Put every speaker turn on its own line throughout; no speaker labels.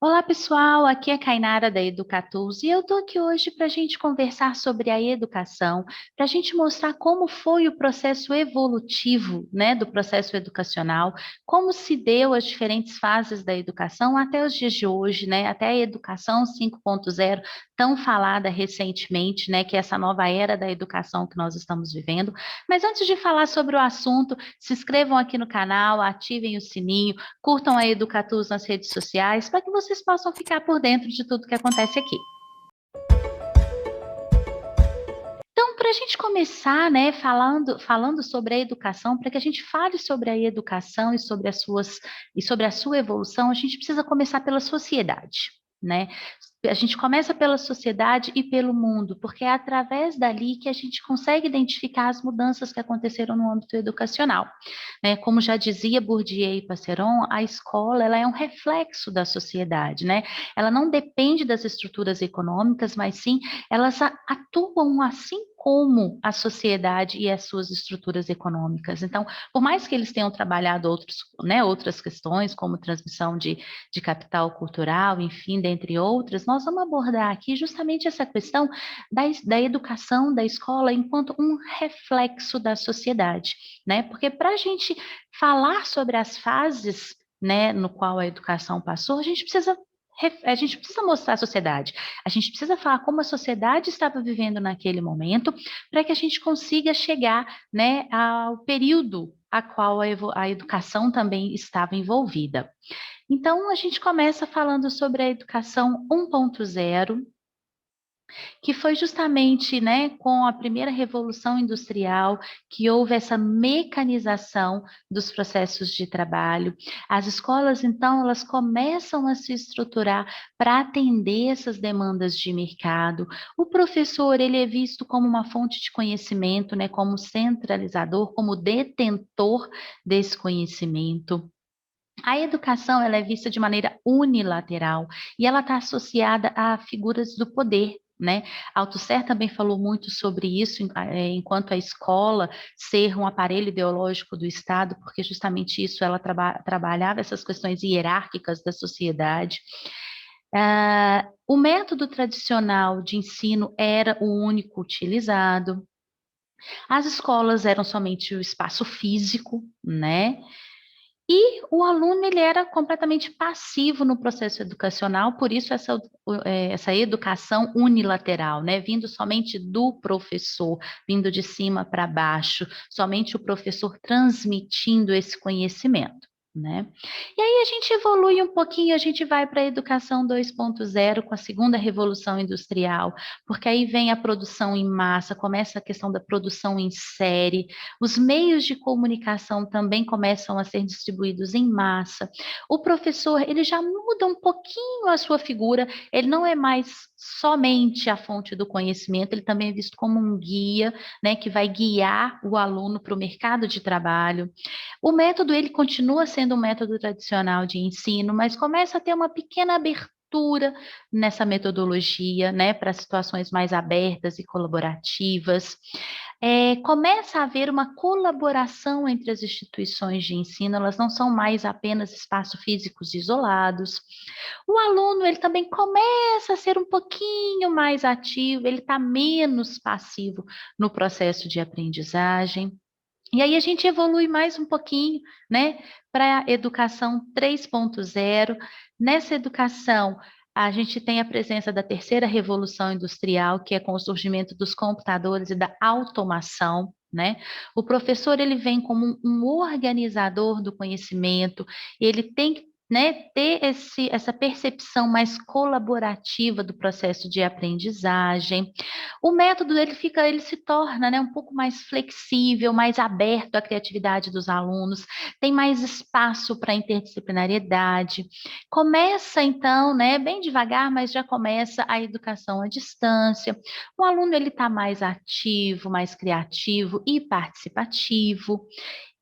Olá, pessoal. Aqui é a Kainara da Educatus e eu estou aqui hoje para a gente conversar sobre a educação, para a gente mostrar como foi o processo evolutivo, né, do processo educacional, como se deu as diferentes fases da educação até os dias de hoje, né, até a educação 5.0, tão falada recentemente, né, que é essa nova era da educação que nós estamos vivendo. Mas antes de falar sobre o assunto, se inscrevam aqui no canal, ativem o sininho, curtam a Educatus nas redes sociais para que vocês possam ficar por dentro de tudo que acontece aqui. Então, para a gente começar, né, falando sobre a educação, para que a gente fale sobre a educação e sobre a sua evolução, a gente precisa começar pela sociedade, né? A gente começa pela sociedade e pelo mundo, porque é através dali que a gente consegue identificar as mudanças que aconteceram no âmbito educacional, né? Como já dizia Bourdieu e Passeron, a escola ela é um reflexo da sociedade, né? Ela não depende das estruturas econômicas, mas sim elas atuam assim como a sociedade e as suas estruturas econômicas. Então, por mais que eles tenham trabalhado outras questões, como transmissão de capital cultural, enfim, dentre outras, nós vamos abordar aqui justamente essa questão da educação, da escola, enquanto um reflexo da sociedade, né? Porque para a gente falar sobre as fases, né, no qual a educação passou, a gente precisa mostrar à sociedade, a gente precisa falar como a sociedade estava vivendo naquele momento, para que a gente consiga chegar, né, ao período a qual a educação também estava envolvida. Então, a gente começa falando sobre a educação 1.0, que foi justamente, né, com a primeira revolução industrial que houve essa mecanização dos processos de trabalho. As escolas, então, elas começam a se estruturar para atender essas demandas de mercado. O professor, ele é visto como uma fonte de conhecimento, né, como centralizador, como detentor desse conhecimento. A educação ela é vista de maneira unilateral e ela está associada a figuras do poder. Né? Althusser também falou muito sobre isso, enquanto a escola ser um aparelho ideológico do Estado, porque justamente isso ela trabalhava essas questões hierárquicas da sociedade. O método tradicional de ensino era o único utilizado. As escolas eram somente o espaço físico, né? E o aluno ele era completamente passivo no processo educacional, por isso essa educação unilateral, né, vindo somente do professor, vindo de cima para baixo, somente o professor transmitindo esse conhecimento. Né? E aí a gente evolui um pouquinho, a gente vai para a educação 2.0 com a segunda revolução industrial, porque aí vem a produção em massa, começa a questão da produção em série, os meios de comunicação também começam a ser distribuídos em massa. O professor, ele já muda um pouquinho a sua figura, ele não é mais somente a fonte do conhecimento, ele também é visto como um guia, né, que vai guiar o aluno para o mercado de trabalho. O método, ele continua sendo um método tradicional de ensino, mas começa a ter uma pequena abertura nessa metodologia, né, para situações mais abertas e colaborativas. Começa a haver uma colaboração entre as instituições de ensino, elas não são mais apenas espaços físicos isolados. O aluno, ele também começa a ser um pouquinho mais ativo, ele está menos passivo no processo de aprendizagem. E aí a gente evolui mais um pouquinho, né, para a educação 3.0. Nessa educação, a gente tem a presença da terceira revolução industrial, que é com o surgimento dos computadores e da automação. Né? O professor ele vem como um organizador do conhecimento, ele tem que, né, ter essa percepção mais colaborativa do processo de aprendizagem. O método ele se torna, né, um pouco mais flexível, mais aberto à criatividade dos alunos, tem mais espaço para interdisciplinariedade. Começa então, né, bem devagar, mas já começa a educação à distância. O aluno ele está mais ativo, mais criativo e participativo.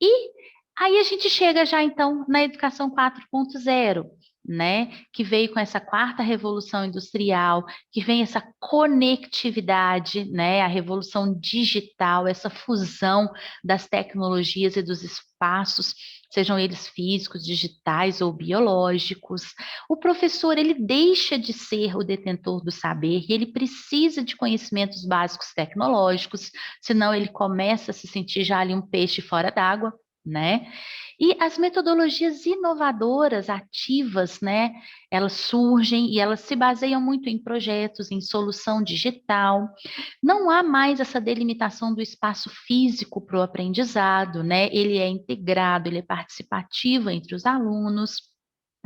E Aí a gente chega já então na educação 4.0, né? Que veio com essa quarta revolução industrial, que vem essa conectividade, né? A revolução digital, essa fusão das tecnologias e dos espaços, sejam eles físicos, digitais ou biológicos. O professor, ele deixa de ser o detentor do saber e ele precisa de conhecimentos básicos tecnológicos, senão ele começa a se sentir já ali um peixe fora d'água, né? E as metodologias inovadoras, ativas, né? Elas surgem e elas se baseiam muito em projetos, em solução digital. Não há mais essa delimitação do espaço físico para o aprendizado, né? Ele é integrado, ele é participativo entre os alunos.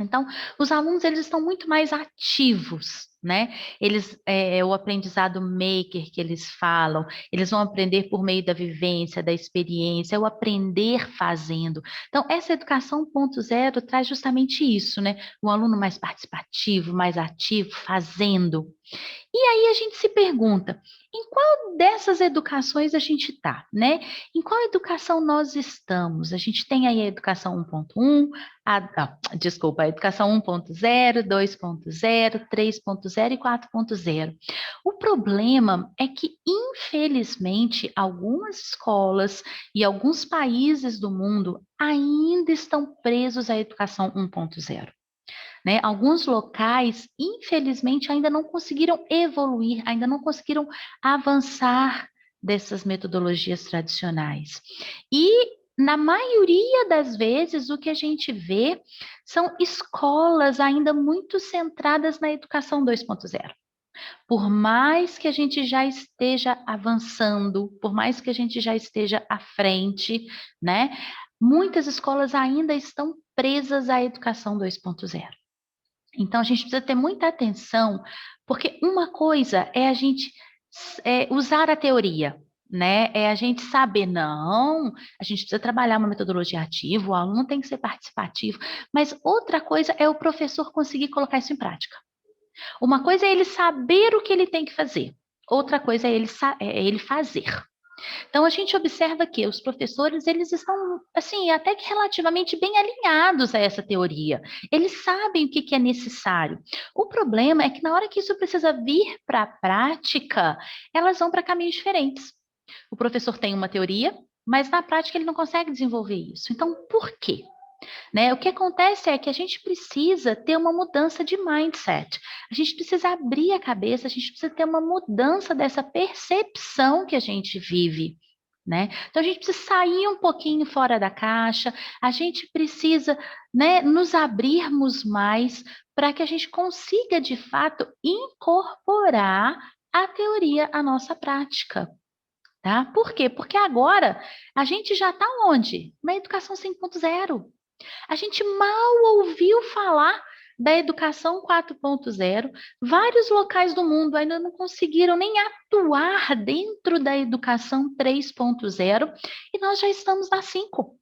Então, os alunos eles estão muito mais ativos, né? Eles é o aprendizado maker que eles falam. Eles vão aprender por meio da vivência, da experiência, é o aprender fazendo. Então, essa educação 1.0 traz justamente isso, né? Um aluno mais participativo, mais ativo, fazendo. E aí a gente se pergunta, em qual dessas educações a gente está, né? Em qual educação nós estamos? A gente tem aí a educação 1.1, desculpa, a educação 1.0, 2.0, 3.0 e 4.0. O problema é que, infelizmente, algumas escolas e alguns países do mundo ainda estão presos à educação 1.0. Né? Alguns locais, infelizmente, ainda não conseguiram evoluir, ainda não conseguiram avançar dessas metodologias tradicionais. E, na maioria das vezes, o que a gente vê são escolas ainda muito centradas na educação 2.0. Por mais que a gente já esteja avançando, por mais que a gente já esteja à frente, né? Muitas escolas ainda estão presas à educação 2.0. Então, a gente precisa ter muita atenção, porque uma coisa é a gente usar a teoria, né? É a gente saber, não, a gente precisa trabalhar uma metodologia ativa, o aluno tem que ser participativo, mas outra coisa é o professor conseguir colocar isso em prática. Uma coisa é ele saber o que ele tem que fazer, outra coisa é ele fazer. Então, a gente observa que os professores, eles estão, assim, até que relativamente bem alinhados a essa teoria. Eles sabem o que é necessário. O problema é que na hora que isso precisa vir para a prática, elas vão para caminhos diferentes. O professor tem uma teoria, mas na prática ele não consegue desenvolver isso. Então, por quê? Né? O que acontece é que a gente precisa ter uma mudança de mindset. A gente precisa abrir a cabeça, a gente precisa ter uma mudança dessa percepção que a gente vive. Né? Então, a gente precisa sair um pouquinho fora da caixa, a gente precisa, né, nos abrirmos mais para que a gente consiga, de fato, incorporar a teoria à nossa prática. Tá? Por quê? Porque agora a gente já está onde? Na educação 5.0. A gente mal ouviu falar da educação 4.0. Vários locais do mundo ainda não conseguiram nem atuar dentro da educação 3.0 e nós já estamos na 5.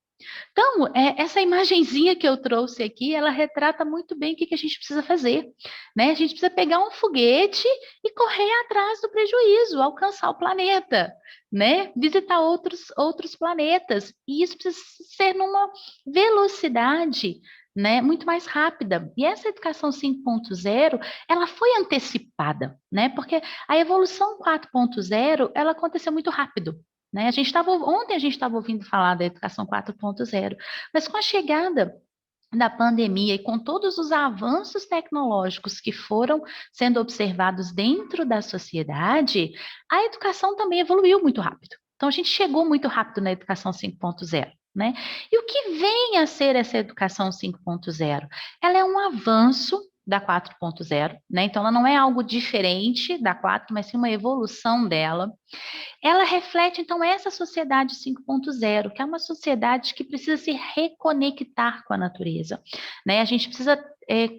Então, essa imagenzinha que eu trouxe aqui, ela retrata muito bem o que a gente precisa fazer, né? A gente precisa pegar um foguete e correr atrás do prejuízo, alcançar o planeta, né? Visitar outros planetas. E isso precisa ser numa velocidade, né, muito mais rápida. E essa educação 5.0, ela foi antecipada, né? Porque a evolução 4.0, ela aconteceu muito rápido. Né? Ontem a gente estava ouvindo falar da educação 4.0, mas com a chegada da pandemia e com todos os avanços tecnológicos que foram sendo observados dentro da sociedade, a educação também evoluiu muito rápido. Então, a gente chegou muito rápido na educação 5.0. Né? E o que vem a ser essa educação 5.0? Ela é um avanço da 4.0, né? Então, ela não é algo diferente da 4, mas sim uma evolução dela. Ela reflete, então, essa sociedade 5.0, que é uma sociedade que precisa se reconectar com a natureza. Né? A gente precisa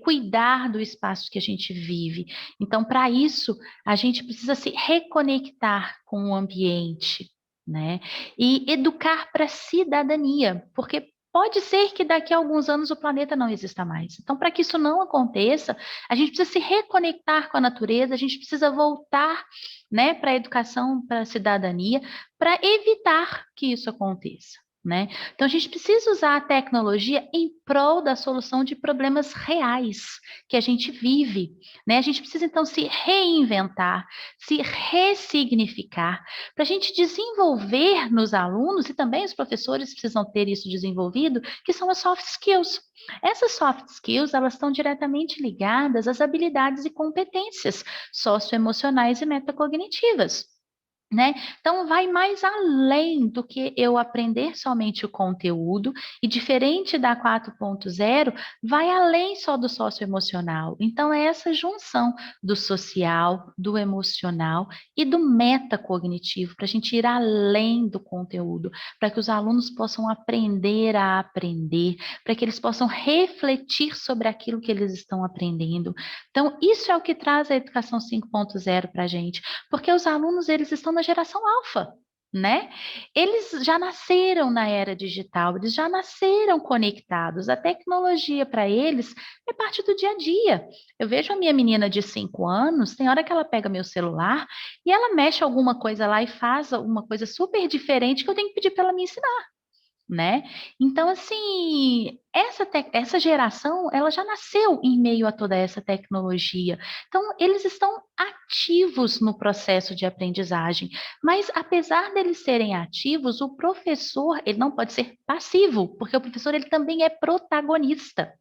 cuidar do espaço que a gente vive. Então, para isso, a gente precisa se reconectar com o ambiente. Né? E educar para a cidadania, porque pode ser que daqui a alguns anos o planeta não exista mais. Então, para que isso não aconteça, a gente precisa se reconectar com a natureza, a gente precisa voltar, né, para a educação, para a cidadania, para evitar que isso aconteça. né? Então, a gente precisa usar a tecnologia em prol da solução de problemas reais que a gente vive, né? A gente precisa, então, se reinventar, se ressignificar, para a gente desenvolver nos alunos, e também os professores precisam ter isso desenvolvido, que são as soft skills. Essas soft skills, elas estão diretamente ligadas às habilidades e competências socioemocionais e metacognitivas. Né? Então, vai mais além do que eu aprender somente o conteúdo, e diferente da 4.0, vai além só do socioemocional. Então, é essa junção do social, do emocional e do metacognitivo, para a gente ir além do conteúdo, para que os alunos possam aprender a aprender, para que eles possam refletir sobre aquilo que eles estão aprendendo. Então, isso é o que traz a educação 5.0 para a gente, porque os alunos, eles estão na geração alfa, né? Eles já nasceram na era digital, eles já nasceram conectados. A tecnologia para eles é parte do dia a dia. Eu vejo a minha menina de 5 anos, tem hora que ela pega meu celular e ela mexe alguma coisa lá e faz uma coisa super diferente que eu tenho que pedir para ela me ensinar, né? Então, assim, essa geração, ela já nasceu em meio a toda essa tecnologia. Então, eles estão ativos no processo de aprendizagem. Mas, apesar deles serem ativos, o professor, ele não pode ser passivo, porque o professor, ele também é protagonista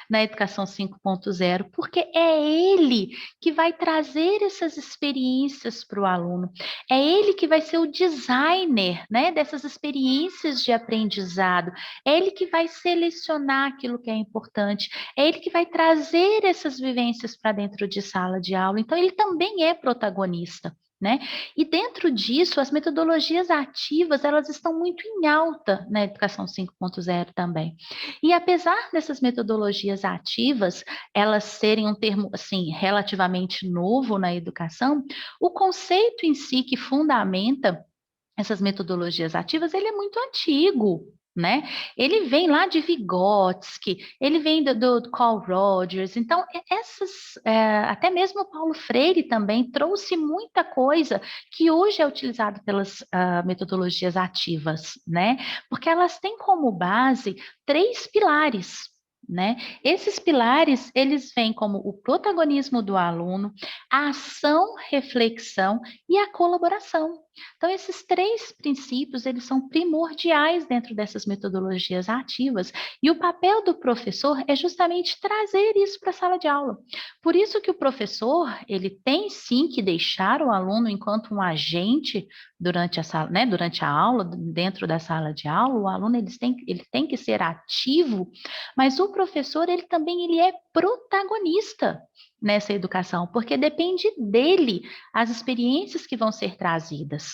na educação 5.0, porque é ele que vai trazer essas experiências para o aluno, é ele que vai ser o designer, né, dessas experiências de aprendizado, é ele que vai selecionar aquilo que é importante, é ele que vai trazer essas vivências para dentro de sala de aula, então ele também é protagonista. Né? E dentro disso, as metodologias ativas, elas estão muito em alta na educação 5.0 também. E apesar dessas metodologias ativas, elas serem um termo assim relativamente novo na educação, o conceito em si que fundamenta essas metodologias ativas, ele é muito antigo, né? Ele vem lá de Vygotsky, ele vem do Carl Rogers, então até mesmo o Paulo Freire também trouxe muita coisa que hoje é utilizado pelas metodologias ativas, né? Porque elas têm como base 3 pilares. Né? Esses pilares, eles vêm como o protagonismo do aluno, a ação, reflexão e a colaboração. Então, esses 3 princípios, eles são primordiais dentro dessas metodologias ativas, e o papel do professor é justamente trazer isso para a sala de aula. Por isso que o professor, ele tem sim que deixar o aluno enquanto um agente durante a sala, né, durante a aula, dentro da sala de aula, o aluno ele tem que ser ativo, mas o professor, ele é protagonista nessa educação, porque depende dele as experiências que vão ser trazidas,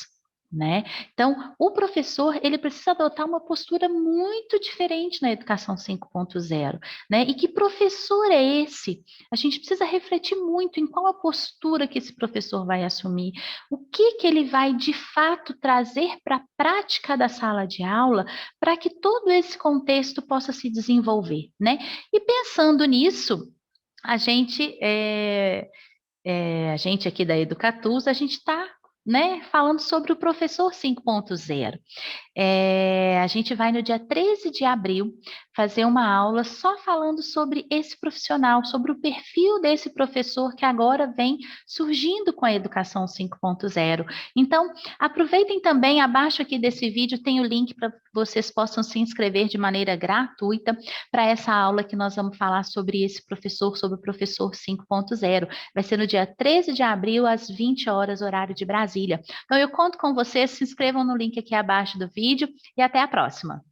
né? Então, o professor, ele precisa adotar uma postura muito diferente na educação 5.0, né? E que professor é esse? A gente precisa refletir muito em qual a postura que esse professor vai assumir, o que ele vai de fato trazer para a prática da sala de aula, para que todo esse contexto possa se desenvolver, né? E pensando nisso, a gente a gente aqui da Educatus, a gente está, né, falando sobre o professor 5.0. A gente vai no dia 13 de abril fazer uma aula só falando sobre esse profissional, sobre o perfil desse professor que agora vem surgindo com a educação 5.0. Então, aproveitem também, abaixo aqui desse vídeo tem o link para que vocês possam se inscrever de maneira gratuita para essa aula que nós vamos falar sobre esse professor, sobre o professor 5.0. Vai ser no dia 13 de abril, às 20 horas, horário de Brasília. Então, eu conto com vocês, se inscrevam no link aqui abaixo do vídeo e até a próxima.